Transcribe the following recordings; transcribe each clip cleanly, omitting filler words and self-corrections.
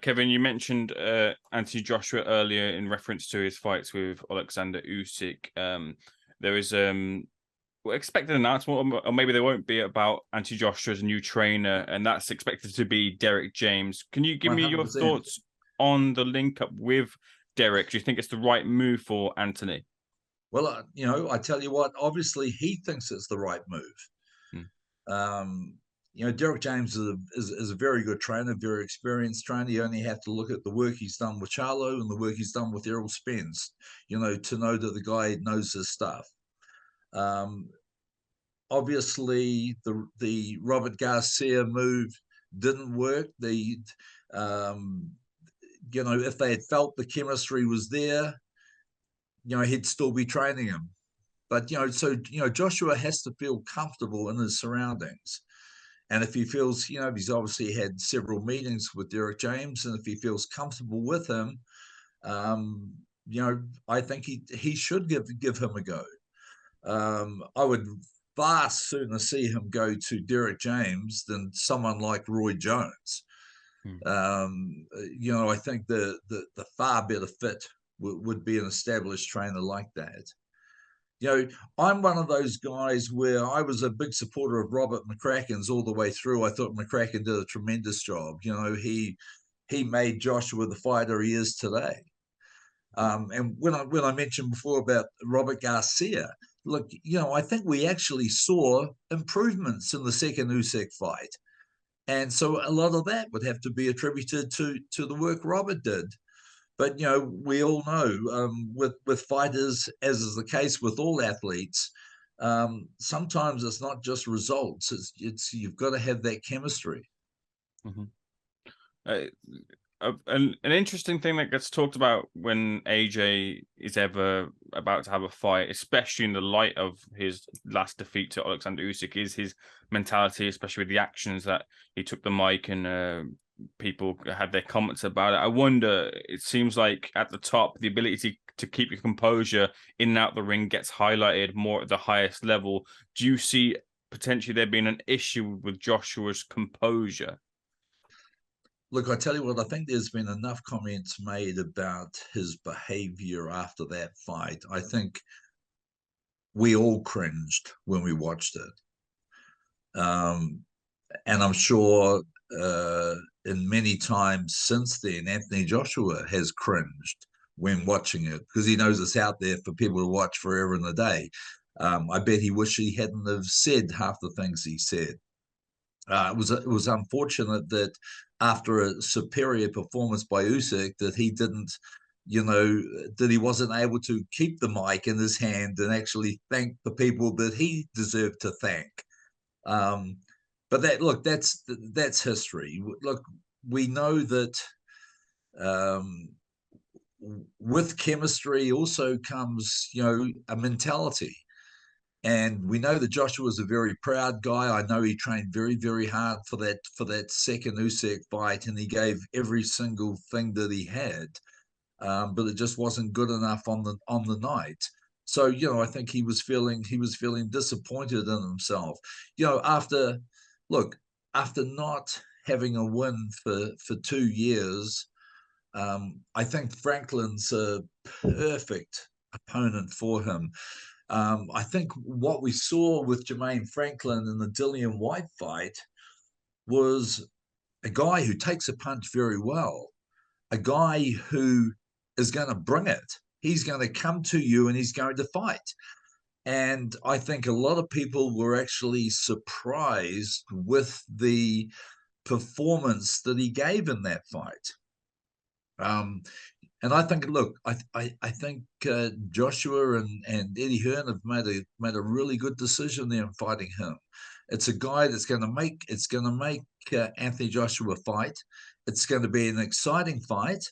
Kevin, you mentioned Anthony Joshua earlier in reference to his fights with Alexander Usyk. There is expected announcement, or maybe there won't be, about Anthony Joshua's new trainer, and that's expected to be Derek James. Can you give me your 100%. thoughts on the link up with Derek? Do you think it's the right move for Anthony? Well, I tell you what, obviously he thinks it's the right move. Derek James is a very good trainer, very experienced trainer. You only have to look at the work he's done with Charlo and the work he's done with Errol Spence, to know that the guy knows his stuff. Obviously, the Robert Garcia move didn't work. If they had felt the chemistry was there, he'd still be training him. But, Joshua has to feel comfortable in his surroundings. And if he feels, he's obviously had several meetings with Derek James, and if he feels comfortable with him, I think he should give him a go. I would far sooner see him go to Derek James than someone like Roy Jones. I think the far better fit would be an established trainer like that. I'm one of those guys where I was a big supporter of Robert McCracken's all the way through. I thought McCracken did a tremendous job. He made Joshua the fighter he is today. And when I mentioned before about Robert Garcia, look, I think we actually saw improvements in the second Usyk fight. And so a lot of that would have to be attributed to the work Robert did. But, we all know with fighters, as is the case with all athletes, sometimes it's not just results. It's you've got to have that chemistry. An interesting thing that gets talked about when AJ is ever about to have a fight, especially in the light of his last defeat to Alexander Usyk, is his mentality, especially with the actions that he took the mic and people had their comments about it. I wonder, it seems like at the top, the ability to keep your composure in and out the ring gets highlighted more at the highest level. Do you see potentially there being an issue with Joshua's composure? Look, I tell you what, I think there's been enough comments made about his behavior after that fight. I think we all cringed when we watched it. And I'm sure in many times since then, Anthony Joshua has cringed when watching it because he knows it's out there for people to watch forever and a day. I bet he wished he hadn't have said half the things he said. It was unfortunate that after a superior performance by Usyk that he didn't, that he wasn't able to keep the mic in his hand and actually thank the people that he deserved to thank. But that's history. Look, we know that with chemistry also comes, a mentality. And we know that Joshua was a very proud guy. I know he trained very, very hard for that second Usyk fight, and he gave every single thing that he had. But it just wasn't good enough on the night. So, I think he was feeling disappointed in himself. After not having a win for 2 years, I think Franklin's a perfect opponent for him. I think what we saw with Jermaine Franklin in the Dillian White fight was a guy who takes a punch very well, a guy who is going to bring it. He's going to come to you and he's going to fight. And I think a lot of people were actually surprised with the performance that he gave in that fight. And I think, look, I think Joshua and Eddie Hearn have made a really good decision there in fighting him. It's a guy that's going to make Anthony Joshua fight. It's going to be an exciting fight.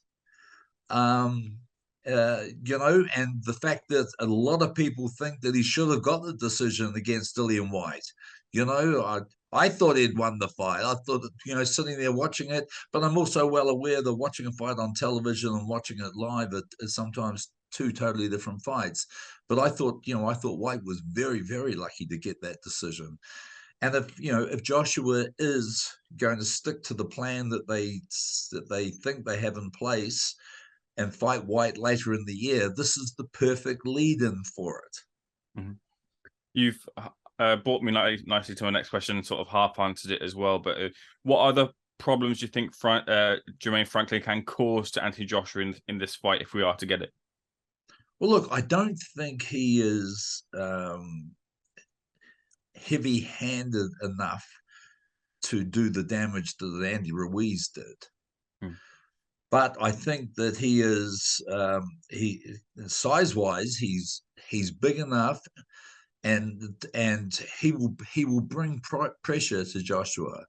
And the fact that a lot of people think that he should have got the decision against Dillian White. I thought he'd won the fight. I thought that, sitting there watching it, but I'm also well aware that watching a fight on television and watching it live is sometimes two totally different fights. But I thought White was very, very lucky to get that decision. And if Joshua is going to stick to the plan that they think they have in place and fight White later in the year, this is the perfect lead-in for it. Mm-hmm. You've brought me nicely to my next question, and sort of half answered it as well. But what other problems do you think Jermaine Franklin can cause to Anthony Joshua in this fight if we are to get it? Well, look, I don't think he is heavy-handed enough to do the damage that Andy Ruiz did. But I think that he is size-wise, he's big enough, and he will bring pressure to Joshua.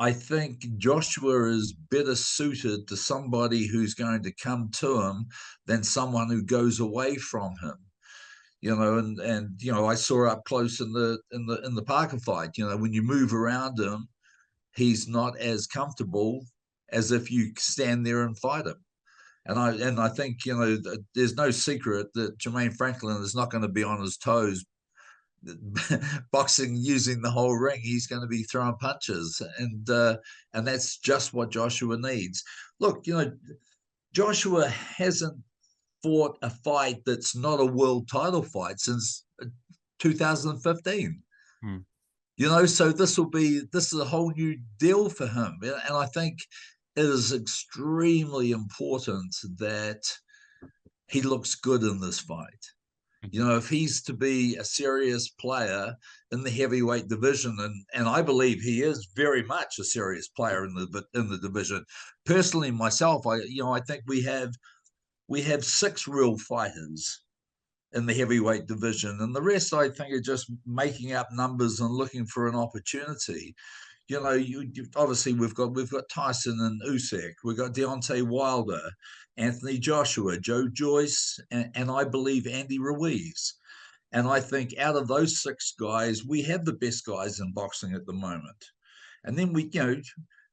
I think Joshua is better suited to somebody who's going to come to him than someone who goes away from him. I saw up close in the Parker fight. When you move around him, he's not as comfortable as if you stand there and fight him. And I think there's no secret that Jermaine Franklin is not going to be on his toes boxing using the whole ring. He's going to be throwing punches, and that's just what Joshua needs. Look, Joshua hasn't fought a fight that's not a world title fight since 2015. So this is a whole new deal for him, and I think it is extremely important that he looks good in this fight. If he's to be a serious player in the heavyweight division, and I believe he is very much a serious player in the division. Personally, myself, I think we have 6 real fighters in the heavyweight division, and the rest I think are just making up numbers and looking for an opportunity. Obviously we've got Tyson and Usyk, we've got Deontay Wilder, Anthony Joshua, Joe Joyce, and I believe Andy Ruiz. And I think out of those 6 guys, we have the best guys in boxing at the moment. And then of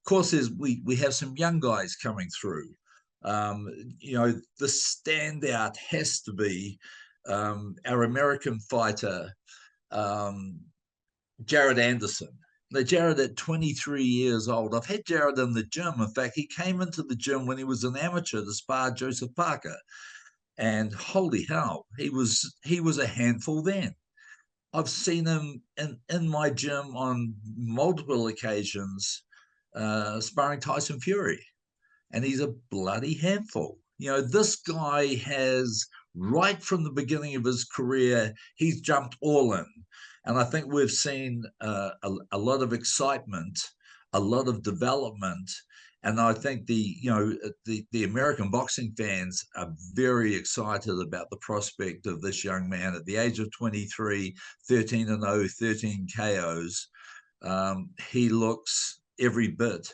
course, we have some young guys coming through. The standout has to be our American fighter, Jared Anderson. Now, Jared at 23 years old, I've had Jared in the gym. In fact, he came into the gym when he was an amateur to spar Joseph Parker. And holy hell, he was a handful then. I've seen him in my gym on multiple occasions sparring Tyson Fury. And he's a bloody handful. This guy has, right from the beginning of his career, he's jumped all in. And I think we've seen a lot of excitement, a lot of development. And I think the American boxing fans are very excited about the prospect of this young man at the age of 23, 13-0, 13 KOs. He looks every bit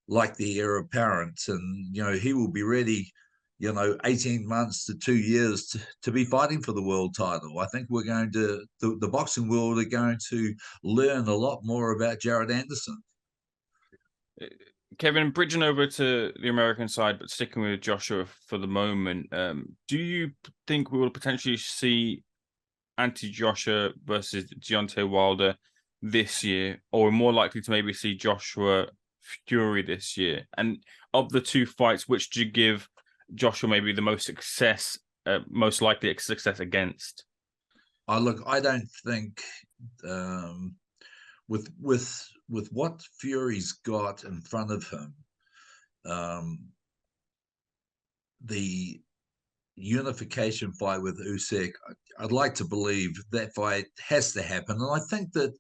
like the heir apparent, and he will be ready 18 months to 2 years to be fighting for the world title. I think we're going to the boxing world are going to learn a lot more about Jared Anderson. Kevin, bridging over to the American side, but sticking with Joshua for the moment, do you think we will potentially see Anthony Joshua versus Deontay Wilder this year, or we're more likely to maybe see Joshua Fury this year? And of the 2 fights, which do you give Joshua maybe the most likely success against? Look, I don't think with what Fury's got in front of him, the unification fight with Usyk, I'd like to believe that fight has to happen, and I think that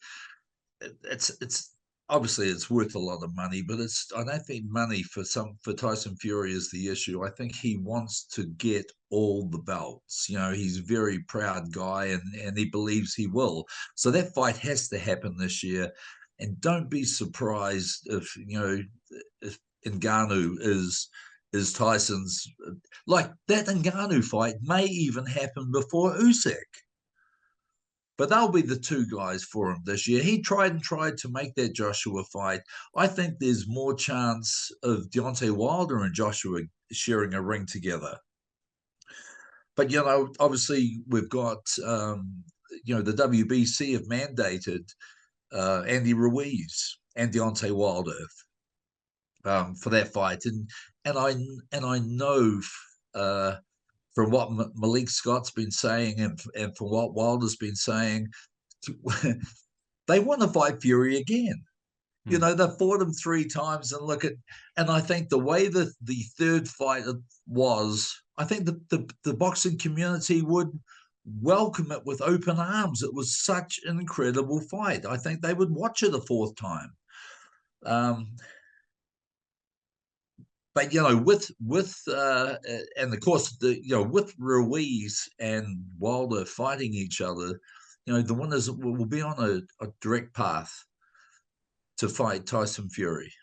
it's obviously it's worth a lot of money, but I don't think money for Tyson Fury is the issue. I think he wants to get all the belts. He's a very proud guy, and he believes he will. So that fight has to happen this year. And don't be surprised if Ngannou is Tyson's. Like, that Ngannou fight may even happen before Usyk. But they'll be the 2 guys for him this year. He tried to make that Joshua fight. I think there's more chance of Deontay Wilder and Joshua sharing a ring together. But, obviously we've got, the WBC have mandated Andy Ruiz and Deontay Wilder for that fight, and I know from what Malik Scott's been saying and from what Wilder's been saying, they want to fight Fury again. They've fought him 3 times, and I think the way that the third fight was, I think the boxing community would welcome it with open arms. It was such an incredible fight. I think they would watch it a 4th time. But with and of course with Ruiz and Wilder fighting each other, the winners will be on a direct path to fight Tyson Fury.